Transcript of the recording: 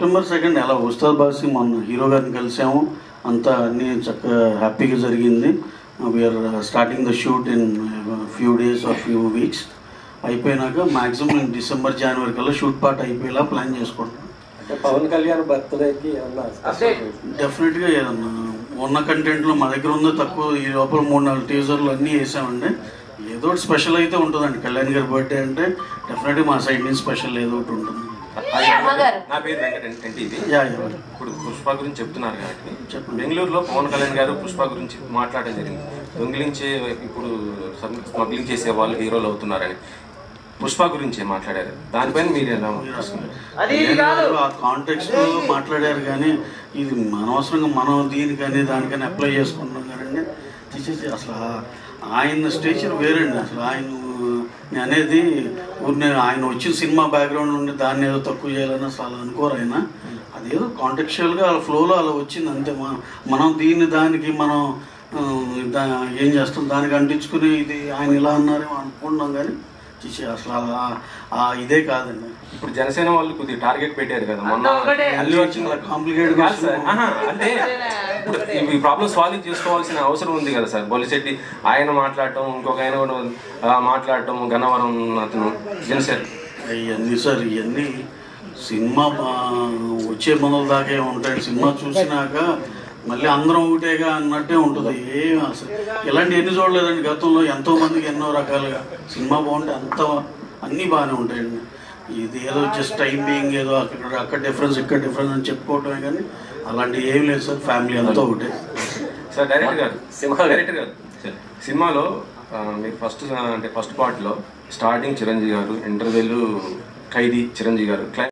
September 2 ఎలా ఉస్తాద్ బాసి మొన్న hero గారిని కలిసాము, అంతా అన్నీ చక్కగా హ్యాపీగా జరిగింది. We're starting the shoot in few days or few weeks. అయిపోయినాక మ్యాక్సిమం డిసెంబర్ జనవరి కల్లా షూట్ పార్ట్ అయిపోయేలా ప్లాన్ చేసుకుంటాం. పవన్ కళ్యాణ్ బర్త్డేకి డెఫినెట్గా ఏదన్నా ఉన్న కంటెంట్లో మా దగ్గర ఉందో తక్కువ, ఈ లోపల 3-4 టీజర్లు అన్నీ వేసామండి. ఏదో ఒకటి స్పెషల్ అయితే ఉంటుందండి. కళ్యాణ్ గారి బర్త్డే అంటే డెఫినెట్గా మా సైడ్ నుంచి స్పెషల్ ఏదో ఒకటి ఉంటుంది. నా పేరు వెంకటరెడ్డి. ఇప్పుడు పుష్ప గురించి చెప్తున్నారు కాబట్టి బెంగళూరులో పవన్ కళ్యాణ్ గారు పుష్ప గురించి మాట్లాడడం జరిగింది. దొంగిలించే ఇప్పుడు స్మగ్లింగ్ చేసే వాళ్ళు హీరోలు అవుతున్నారని పుష్ప గురించి మాట్లాడారు. దానిపైన మీరు ఆ కాంటెక్స్ట్ లో మాట్లాడారు, కానీ ఇది అనవసరంగా మనం దీనికని దానికని అప్లై చేసుకుంటున్నాం కదండి. అసలు ఆయన స్టేచర్ వేరండి. అసలు ఆయన అనేది ఊరిని ఆయన వచ్చిన సినిమా బ్యాక్గ్రౌండ్ నుండి దాన్ని ఏదో తక్కువ చేయాలని అసలు అలా అనుకోరు ఆయన. అదేదో కాంటెక్చువల్గా అలా ఫ్లోలో అలా వచ్చింది అంతే. మనం దానికి మనం ఏం చేస్తాం, దానికి అంటించుకుని ఇది ఆయన ఇలా అన్నారేమో అనుకుంటున్నాం, కానీ అసలు అలా ఇదే కాదండి. ఇప్పుడు జనసేన వాళ్ళు కొద్దిగా టార్గెట్ పెట్టారు కదా మొన్న, అల్లు వచ్చింది కాంప్లికేటెడ్. అంటే ఈ ప్రాబ్లమ్ సాల్వ్ చేసుకోవాల్సిన అవసరం ఉంది కదా సార్. బొలిశెట్టి ఆయన మాట్లాడటం, ఇంకొక ఆయన కూడా మాట్లాడటం, గన్నవరం అతను జనసేన ఇవన్నీ సార్, ఇవన్నీ సినిమా వచ్చే మొదల దాకా ఉంటాయి. సినిమా చూసినాక మళ్ళీ అందరం ఒకటేగా అన్నట్టే ఉంటుంది. అసలు ఇలాంటి ఎన్ని చూడలేదండి గతంలో. ఎంతో మందికి ఎన్నో రకాలుగా సినిమా బాగుంటే అన్నీ బాగానే ఉంటాయండి. ఇది ఏదో జస్ట్ టైం బీయింగ్ ఏదో అక్కడ డిఫరెన్స్ ఇక్కడ డిఫరెన్స్ అని చెప్పుకోవటమే, కానీ అలాంటివి ఏం లేదు సార్. ఫ్యామిలీ అంతా ఒకటే సార్. డైరెక్టర్ గారు సినిమాలో మీరు ఫస్ట్ పార్ట్లో స్టార్టింగ్ చిరంజీవి గారు, ఇంటర్వెల్ ఖైదీ చిరంజీవి గారు,